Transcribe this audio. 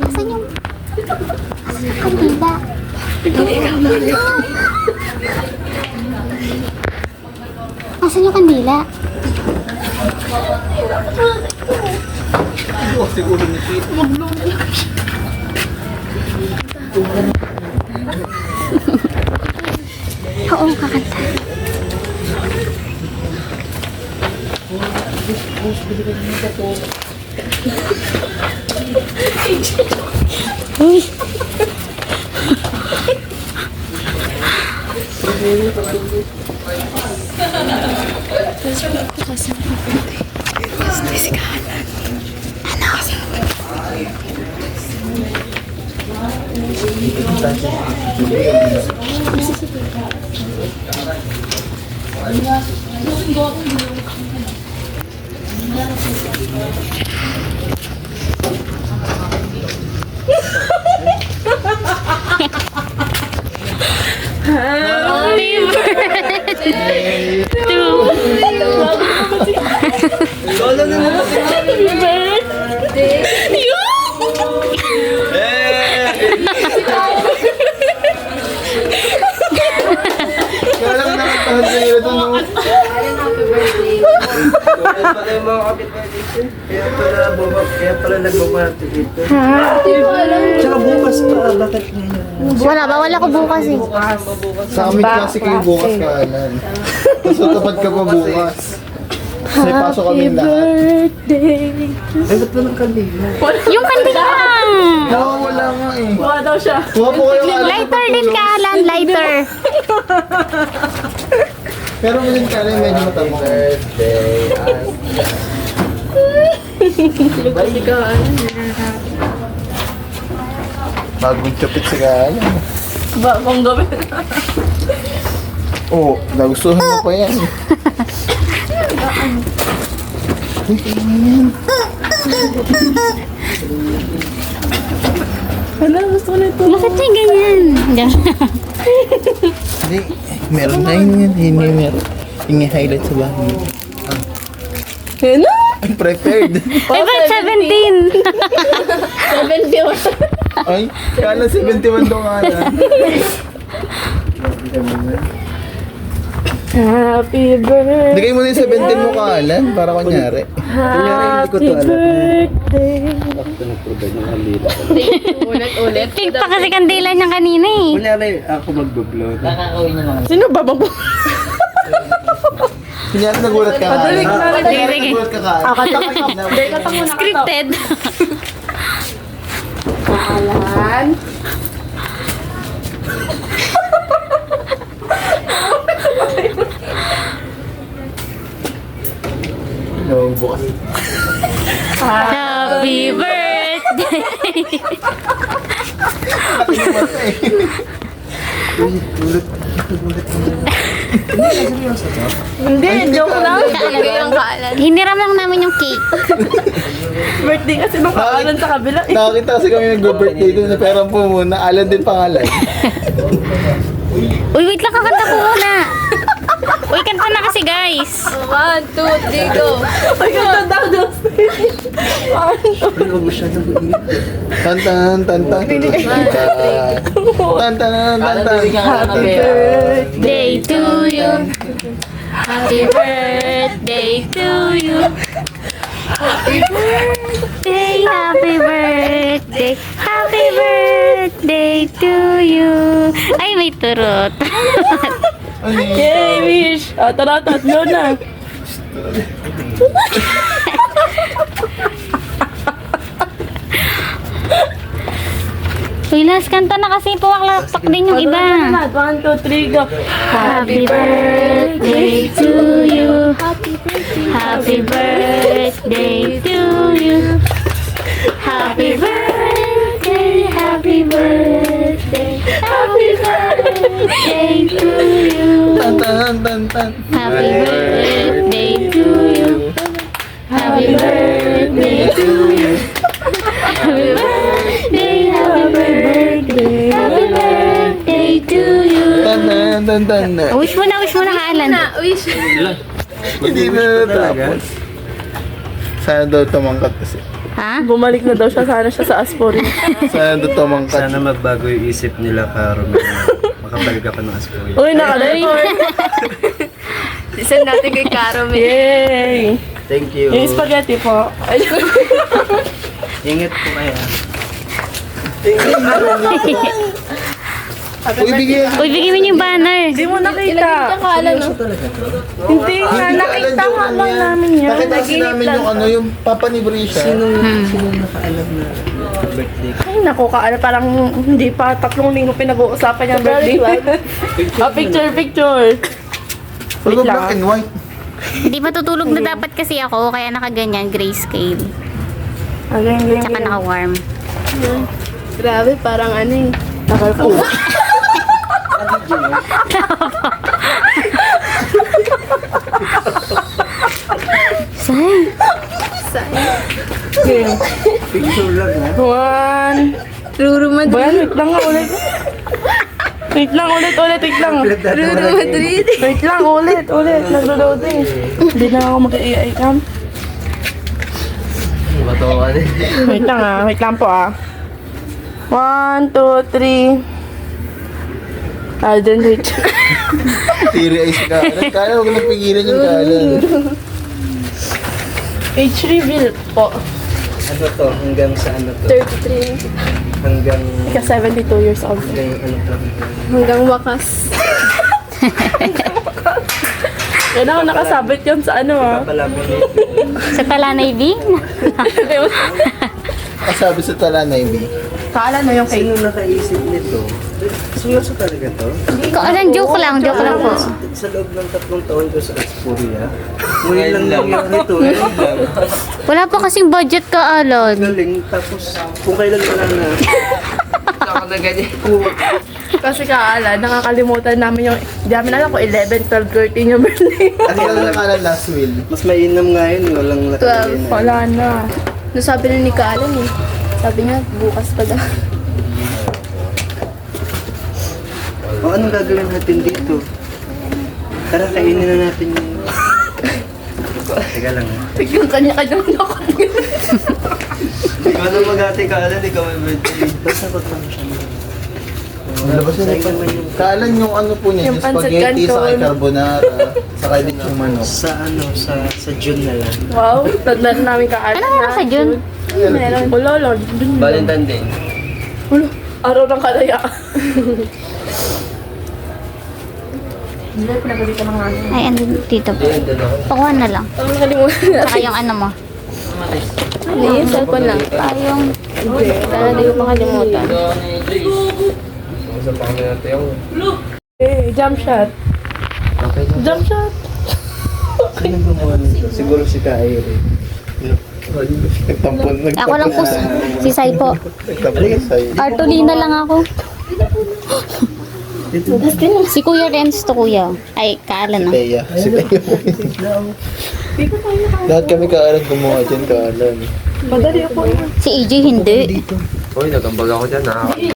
Asan yung... kandila? Asan yung kandila? Oo, kakanta. Uy. Happy birthday to Kaya pala nagbabati dito. Happy birthday. Tsaka bukas pa, bakit ngayon? Wala ba? Wala ko bukas eh. Sa amin klase kayo bukas ka, Alan. Tapos tutupad ka pa bukas. Kasi pasok kami lahat. Ay, ba't walang kandila? Yung kandila lang. Wala nga eh. Wala daw siya. Kuha po kayo Alan. Lighter din ka, Alan. Lighter. Pero ganun ka Alan, medyo matamo. Kasi ka, Bagong chapit si Alan. Bang gawin. Oo, nagustuhan mo pa yan. Uy, kaya yan. Hala, gusto ko nito. Bakit niya ganyan? Hindi, meron na yun yan. Hindi meron. Yung i-highlight sa bahay. Ano? I'm prepared. Ay, ba't 17? 71. Ay, kala 71 daw nga Alan. Happy birthday. Bigay mo na yung 17 mo ka Alan, para kunyari. Happy birthday. Ulit. Pink pa kasi kandila niya kanina eh. Kunyari, ako mag-blow. Sino ba bang Kunyari nagulat ka Alan. Patuloy ka na. Sige. Nagulat ka Alan. Hindi ka muna. Scripted. Alan. No, bukas. Happy birthday. Hindi, joke lang. Hiniram lang namin yung cake. Birthday kasi nung Alan sa kabila. Nakakita kasi kami nag-birthday doon sa perang po muna. Alan din pangalan. Uy, wait lang, kakanta ko muna. Uy, kanta na kasi guys. 1, 2, 3, go. Ay, ganda daw daw. Ano mo siya nag-iit? Tan tan tan tan tan tan tan tan tan. Happy birthday. Day to you. Happy birthday to you. Happy birthday, happy birthday, happy birthday to you. Ay, may turot. Ano yun? Yay, wish. Tara, tatlo na. Uy, last kanta na kasi puwaklakpak din yung iba. 1, 2, 3, go. Happy birthday to you. Happy birthday to you. Happy birthday, happy birthday, happy birthday to you. Tan tan tan tan. Happy birthday to you. Happy birthday to you. Happy birthday, happy birthday, happy birthday to you. Tan tan tan tan. Wish mo na, Alan. Hindi na natapos. Sana daw tumangkat kasi. Ha? Bumalik na daw siya. Sana siya sa Asporin. Sana doon tumangkat. Sana magbago yung isip nila, Karo. Makabalik ka ng Aspoy. Uy, naka-record. Send natin kay Karo. Yay! Thank you. Yung spaghetti po. Ingat po kayo. Uy, bigyan. Uy, bigyan mo niyo yung banner. Hindi mo nakita. Kala no? Hindi nga. Nakita nga lang namin yan. Nakita kasi namin yung ano, yung papa ni Brisha. Sino nakaalam na birthday ka? Ay, naku, parang hindi pa 3 linggo pinag-uusapan yung birthday. Picture. Puro Wait lang. black and white. Hindi matutulog na dapat kasi ako, kaya nakaganyan, grayscale. Again. Tsaka naka-warm. Grabe, parang ano eh. Nakalpo. Say. Picture lang ha. One. Ruru Madrid. Bayan, wait lang nga ulit. Wait lang. Ruru Madrid. Wait lang, ulit. Naglo-loading. Hindi na ako mag-AI cam. Matawa ka din. Wait lang po ah. 1, 2, 3. Alden, wait. Tiri eyes ka. Kala, huwag magpigilan yung kala. Age reveal po. Ano to? Hanggang sa ano to? 33. Hanggang... Ika 72 years old. Hanggang ano to? Hanggang wakas. Yan ako nakasabit yun sa ano ah. Papalamin Sa Talanay B? Kasabi sa talanay, B. Kaala na yung cake. Sino nakaisip nito? Seryoso talaga to? Joke lang po. Sa loob ng 3 taon ko sa Exporia. Ngayon lang ito. Ngayon lang. Wala pa kasing budget ka, Alan. Galing. Tapos kung kailan wala na. Kasi kaala, nakakalimutan namin yung, di namin alam kung 11, 12, 13 yung birthday. Ano lang nakala last will? Mas mainam nga yun. Walang nakalagay na. Wala na. Nasabi na ni Kaalan eh. Sabi niya, bukas pa daw. O anong gagawin natin dito? Tara, kainin na natin yung... Teka lang ha. Biglang kanya-kanyang nakot. Ikaw na mag-ate ka, Alan. Ikaw may birthday. Basta ko lang siya. Labas na yung Kaalan yung ano po niya, Yung yung pancit spaghetti, canton. saka carbonara, saka din yung manok. Sa ano, sa June na lang. Wow, taglan namin kaala. Ano meron sa June? Meron. Wala lang. Valentine Day. Wala. Araw ng kalaya. Hindi, pinabalik ka ng ano. Ay, andun dito po. Ayun, doon ako. Pakuha na lang. Ang nakalimutan na. Saka yung ano mo. Ano yung cellphone lang? Tayong... Sana di ko makalimutan. Usap pa kami natin yung... Eh, jump shot. Jump shot. Sino gumawa nito? Siguro si Kairi. Nagtampon. Ako lang po si Sai po. Nagtampon sa'yo. Artolina lang ako. Si Kuya Renz to, Kuya. Ay, Kaalan na. Teya. Si Teya. Lahat kami kaalan gumawa dyan, kaalan. Madali ako. Si AJ hindi. Hoy, nagambag ako dyan.